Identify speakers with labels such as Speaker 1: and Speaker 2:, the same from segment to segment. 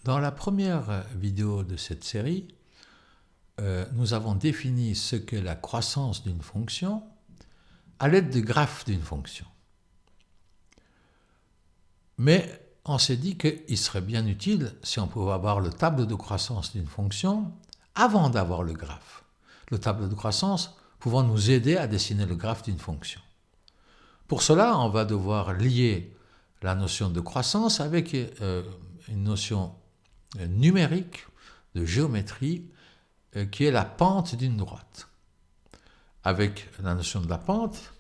Speaker 1: Dans la première vidéo de cette série, nous avons défini ce qu'est la croissance d'une fonction à l'aide de graphes d'une fonction. Mais on s'est dit qu'il serait bien utile si on pouvait avoir le tableau de croissance d'une fonction avant d'avoir le graphe. Le tableau de croissance pouvant nous aider à dessiner le graphe d'une fonction. Pour cela, on va devoir lier la notion de croissance avec une notion numérique de géométrie qui est la pente d'une droite. Avec la notion de la pente,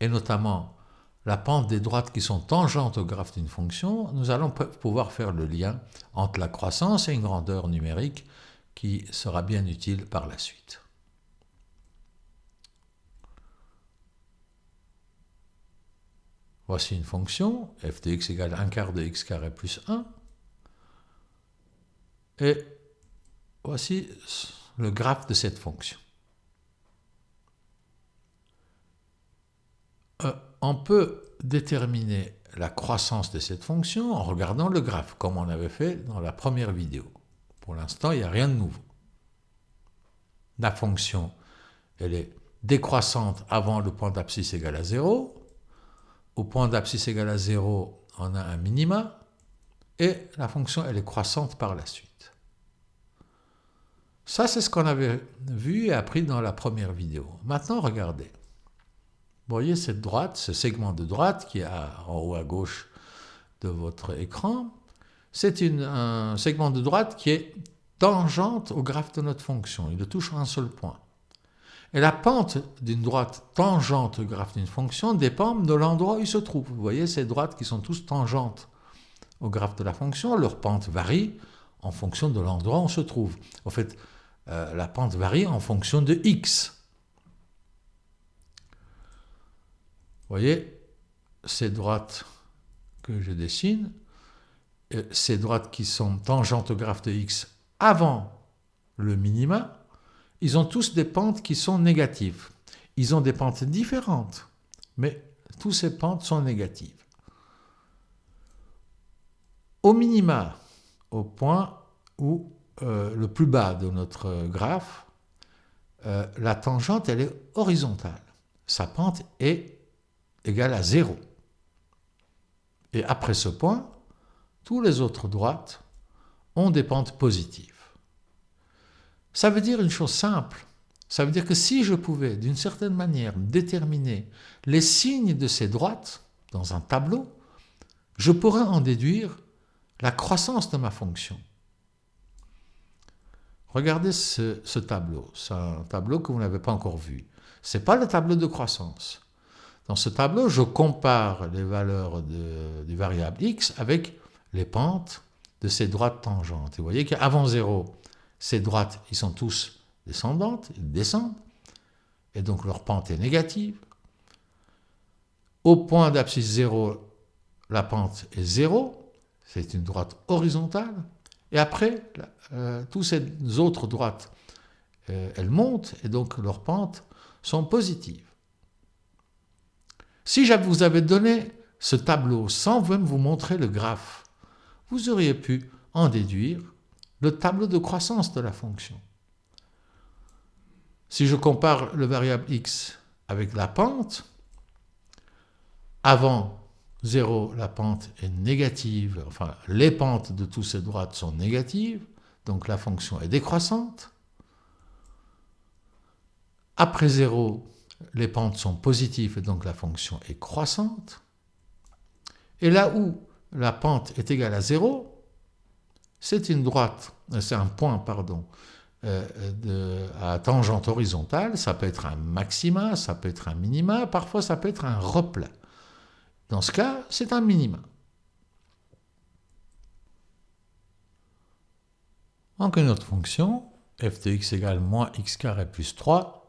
Speaker 1: et notamment la pente des droites qui sont tangentes au graphe d'une fonction, nous allons pouvoir faire le lien entre la croissance et une grandeur numérique qui sera bien utile par la suite. Voici une fonction, f de x égale 1 quart de x carré plus 1. Et voici le graphe de cette fonction. On peut déterminer la croissance de cette fonction en regardant le graphe, comme on avait fait dans la première vidéo. Pour l'instant, il n'y a rien de nouveau. La fonction, elle est décroissante avant le point d'abscisse égale à 0. Au point d'abscisse égale à 0, on a un minima. Et la fonction, elle est croissante par la suite. Ça, c'est ce qu'on avait vu et appris dans la première vidéo. Maintenant, regardez. Vous voyez cette droite, ce segment de droite qui est en haut à gauche de votre écran. C'est un segment de droite qui est tangente au graphe de notre fonction. Il ne touche un seul point. Et la pente d'une droite tangente au graphe d'une fonction dépend de l'endroit où il se trouve. Vous voyez ces droites qui sont tous tangentes au graphe de la fonction, leur pente varie en fonction de l'endroit où on se trouve. En fait, la pente varie en fonction de x. Vous voyez, ces droites que je dessine, ces droites qui sont tangentes au graphe de x avant le minima, ils ont tous des pentes qui sont négatives. Ils ont des pentes différentes, mais toutes ces pentes sont négatives. Au minima, au point où le plus bas de notre graphe, la tangente elle est horizontale. Sa pente est égale à 0. Et après ce point, toutes les autres droites ont des pentes positives. Ça veut dire une chose simple. Ça veut dire que si je pouvais, d'une certaine manière, déterminer les signes de ces droites dans un tableau, je pourrais en déduire la croissance de ma fonction. Regardez ce tableau. C'est un tableau que vous n'avez pas encore vu. Ce n'est pas le tableau de croissance. Dans ce tableau, je compare les valeurs du variable x avec les pentes de ces droites tangentes. Et vous voyez qu'avant 0, ces droites, ils sont tous descendantes, ils descendent, et donc leur pente est négative. Au point d'abscisse 0, la pente est 0, c'est une droite horizontale, et après, toutes ces autres droites, elles montent, et donc leurs pentes sont positives. Si je vous avais donné ce tableau sans même vous montrer le graphe, vous auriez pu en déduire le tableau de croissance de la fonction. Si je compare le variable x avec la pente, avant 0, la pente est négative, enfin les pentes de toutes ces droites sont négatives, donc la fonction est décroissante. Après 0, les pentes sont positives et donc la fonction est croissante. Et là où la pente est égale à 0, c'est un point, à tangente horizontale. Ça peut être un maxima, ça peut être un minima, parfois ça peut être un replat. Dans ce cas, c'est un minima. Donc une autre fonction, f de x égale moins x carré plus 3.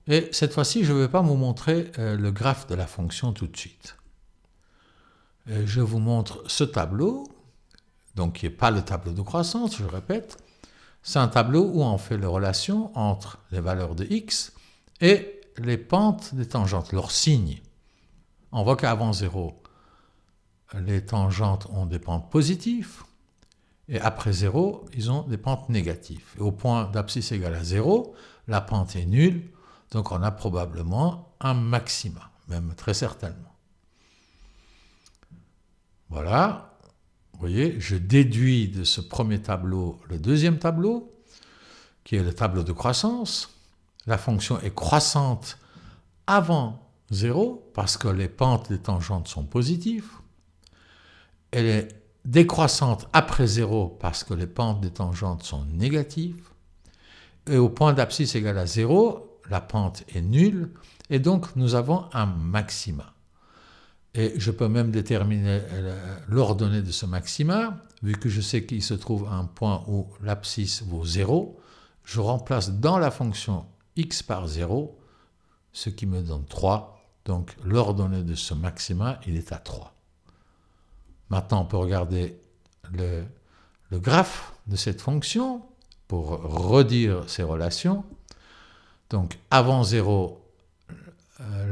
Speaker 1: Et cette fois-ci, je ne vais pas vous montrer le graphe de la fonction tout de suite. Je vous montre ce tableau, donc qui n'est pas le tableau de croissance, je répète. C'est un tableau où on fait les relations entre les valeurs de x et les pentes des tangentes, leurs signes. On voit qu'avant 0, les tangentes ont des pentes positives, et après 0, ils ont des pentes négatives. Et au point d'abscisse égale à 0, la pente est nulle, donc on a probablement un maxima, même très certainement. Voilà, vous voyez, je déduis de ce premier tableau le deuxième tableau, qui est le tableau de croissance. La fonction est croissante avant 0, parce que les pentes des tangentes sont positives. Elle est décroissante après 0, parce que les pentes des tangentes sont négatives. Et au point d'abscisse égale à 0, la pente est nulle, et donc nous avons un maxima. Et je peux même déterminer l'ordonnée de ce maxima, vu que je sais qu'il se trouve à un point où l'abscisse vaut 0, je remplace dans la fonction x par 0, ce qui me donne 3, donc l'ordonnée de ce maxima, il est à 3. Maintenant, on peut regarder le graphe de cette fonction pour redire ces relations. Donc, avant 0,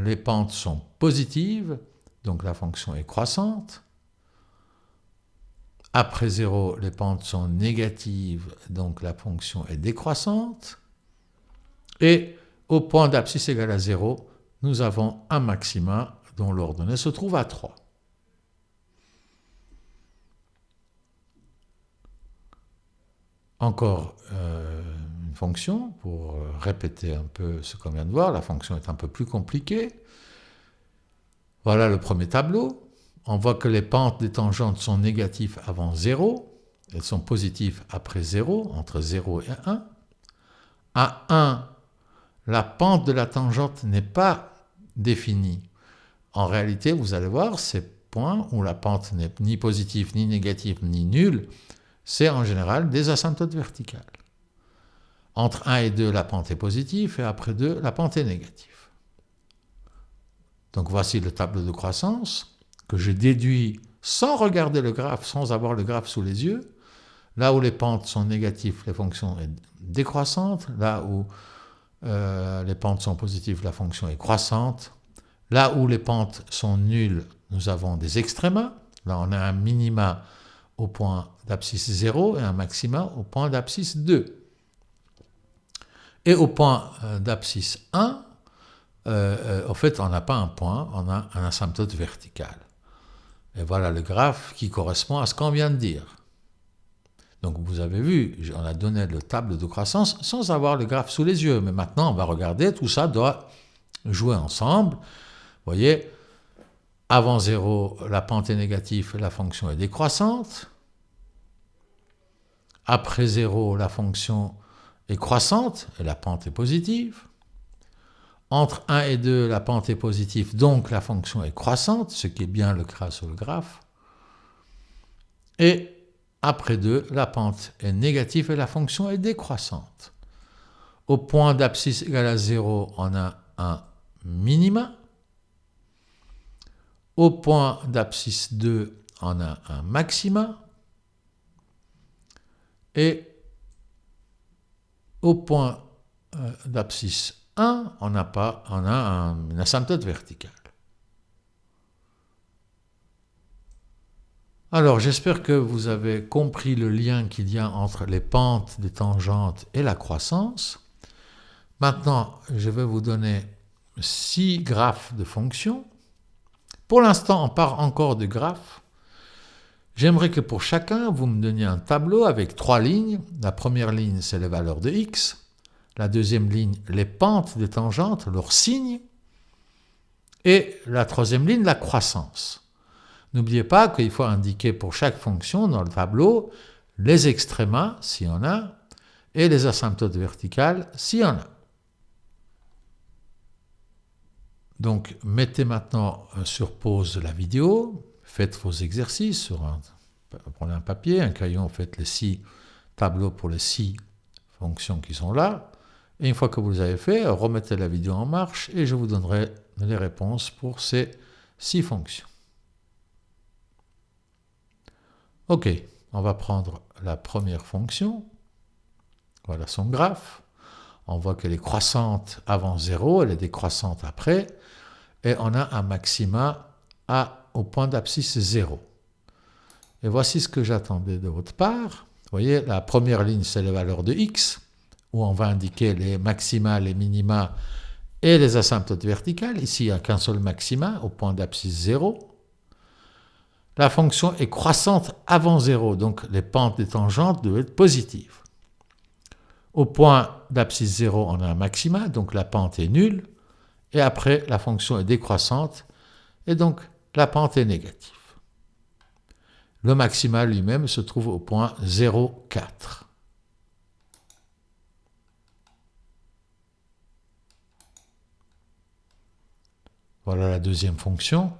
Speaker 1: les pentes sont positives, donc la fonction est croissante. Après 0, les pentes sont négatives, donc la fonction est décroissante. Et au point d'abscisse égale à 0, nous avons un maxima dont l'ordonnée se trouve à 3. Encore une fonction, pour répéter un peu ce qu'on vient de voir, la fonction est un peu plus compliquée. Voilà le premier tableau. On voit que les pentes des tangentes sont négatives avant 0, elles sont positives après 0, entre 0 et 1. À 1, la pente de la tangente n'est pas définie. En réalité, vous allez voir, ces points où la pente n'est ni positive, ni négative, ni nulle, c'est en général des asymptotes verticales. Entre 1 et 2, la pente est positive, et après 2, la pente est négative. Donc voici le tableau de croissance que je déduis sans regarder le graphe, sans avoir le graphe sous les yeux. Là où les pentes sont négatives, la fonction est décroissante. Là où les pentes sont positives, la fonction est croissante. Là où les pentes sont nulles, nous avons des extrémas. Là, on a un minima au point d'abscisse 0 et un maxima au point d'abscisse 2. Et au point d'abscisse 1, en fait, on n'a pas un point, on a un asymptote vertical. Et voilà le graphe qui correspond à ce qu'on vient de dire. Donc vous avez vu, on a donné le tableau de croissance sans avoir le graphe sous les yeux. Mais maintenant, on va regarder, tout ça doit jouer ensemble. Vous voyez, avant 0, la pente est négative, la fonction est décroissante. Après 0, la fonction est croissante et la pente est positive. Entre 1 et 2, la pente est positive, donc la fonction est croissante, ce qui est bien le cas sur le graphe. Et après 2, la pente est négative et la fonction est décroissante. Au point d'abscisse égale à 0, on a un minima. Au point d'abscisse 2, on a un maxima. Et au point d'abscisse 1, on a une asymptote verticale. Alors, j'espère que vous avez compris le lien qu'il y a entre les pentes des tangentes et la croissance. Maintenant, je vais vous donner 6 graphes de fonctions. Pour l'instant, on part encore de graphes. J'aimerais que pour chacun, vous me donniez un tableau avec 3 lignes. La première ligne, c'est les valeurs de x. La deuxième ligne, les pentes des tangentes, leurs signes. Et la troisième ligne, la croissance. N'oubliez pas qu'il faut indiquer pour chaque fonction dans le tableau les extrémas, s'il y en a, et les asymptotes verticales, s'il y en a. Donc, mettez maintenant sur pause la vidéo, faites vos exercices, prenez un papier, un crayon, faites les 6 tableaux pour les 6 fonctions qui sont là. Et une fois que vous avez fait, remettez la vidéo en marche et je vous donnerai les réponses pour ces 6 fonctions. Ok, on va prendre la première fonction. Voilà son graphe. On voit qu'elle est croissante avant 0, elle est décroissante après. Et on a un maxima au point d'abscisse 0. Et voici ce que j'attendais de votre part. voyez, la première ligne, c'est les valeurs de x, où on va indiquer les maxima, les minima et les asymptotes verticales. Ici, il n'y a qu'un seul maxima, au point d'abscisse 0. La fonction est croissante avant 0, donc les pentes des tangentes doivent être positives. Au point d'abscisse 0, on a un maxima, donc la pente est nulle. Et après, la fonction est décroissante, et donc la pente est négative. Le maxima lui-même se trouve au point 0,4. Voilà la deuxième fonction.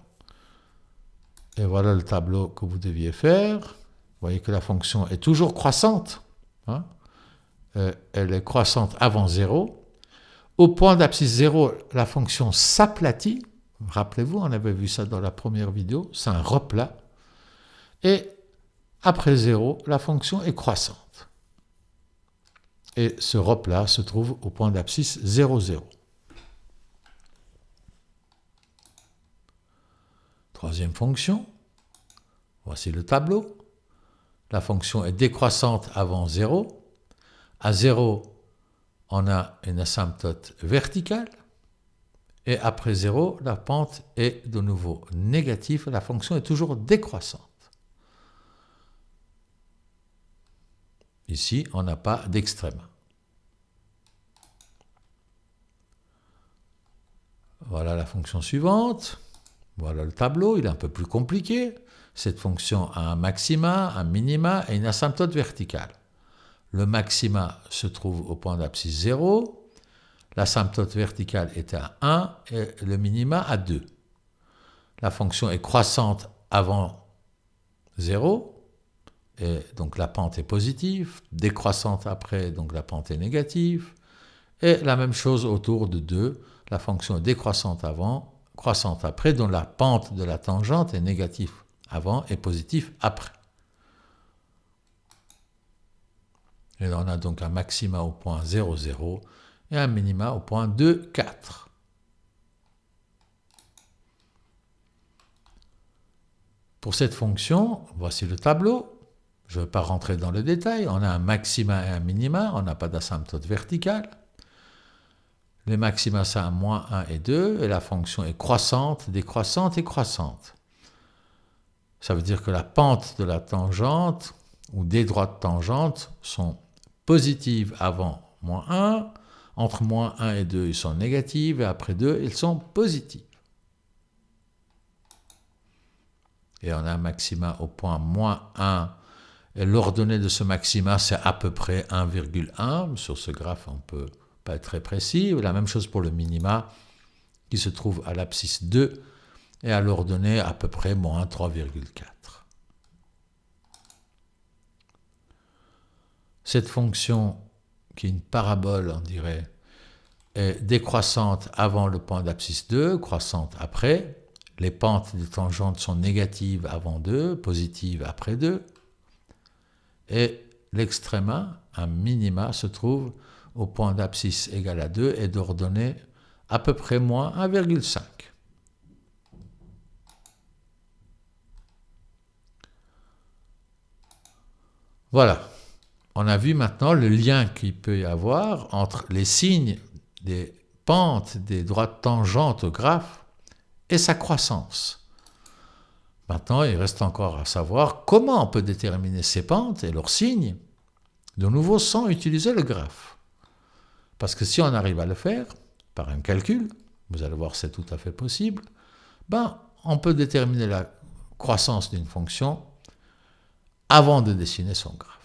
Speaker 1: Et voilà le tableau que vous deviez faire. Vous voyez que la fonction est toujours croissante. Hein. Elle est croissante avant 0. Au point d'abscisse 0, la fonction s'aplatit. Rappelez-vous, on avait vu ça dans la première vidéo. C'est un replat. Et après 0, la fonction est croissante. Et ce replat se trouve au point d'abscisse 0, 0. Troisième fonction. Voici le tableau. La fonction est décroissante avant 0. À 0, on a une asymptote verticale. Et après 0, la pente est de nouveau négative. La fonction est toujours décroissante. Ici, on n'a pas d'extrême. Voilà la fonction suivante. Voilà le tableau, il est un peu plus compliqué. Cette fonction a un maxima, un minima et une asymptote verticale. Le maxima se trouve au point d'abscisse 0. L'asymptote verticale est à 1 et le minima à 2. La fonction est croissante avant 0. Et donc la pente est positive, décroissante après, donc la pente est négative, et la même chose autour de 2, la fonction est décroissante avant, croissante après, dont la pente de la tangente est négative avant et positive après. Et on a donc un maxima au point 0, 0 et un minima au point 2, 4. Pour cette fonction, voici le tableau. Je ne vais pas rentrer dans le détail. On a un maxima et un minima. On n'a pas d'asymptote verticale. Les maxima, c'est un moins 1 et 2. Et la fonction est croissante, décroissante et croissante. Ça veut dire que la pente de la tangente ou des droites tangentes sont positives avant moins 1. Entre moins 1 et 2, ils sont négatives. Et après 2, ils sont positives. Et on a un maxima au point moins 1. Et l'ordonnée de ce maxima, c'est à peu près 1,1. Sur ce graphe, on ne peut pas être très précis. La même chose pour le minima, qui se trouve à l'abscisse 2, et à l'ordonnée à peu près moins 3,4. Cette fonction, qui est une parabole, on dirait, est décroissante avant le point d'abscisse 2, croissante après. Les pentes des tangentes sont négatives avant 2, positives après 2. Et l'extréma, un minima, se trouve au point d'abscisse égal à 2 et d'ordonnée à peu près moins 1,5. Voilà. On a vu maintenant le lien qu'il peut y avoir entre les signes des pentes des droites tangentes au graphe et sa croissance. Maintenant, il reste encore à savoir comment on peut déterminer ces pentes et leurs signes, de nouveau sans utiliser le graphe. Parce que si on arrive à le faire, par un calcul, vous allez voir c'est tout à fait possible, on peut déterminer la croissance d'une fonction avant de dessiner son graphe.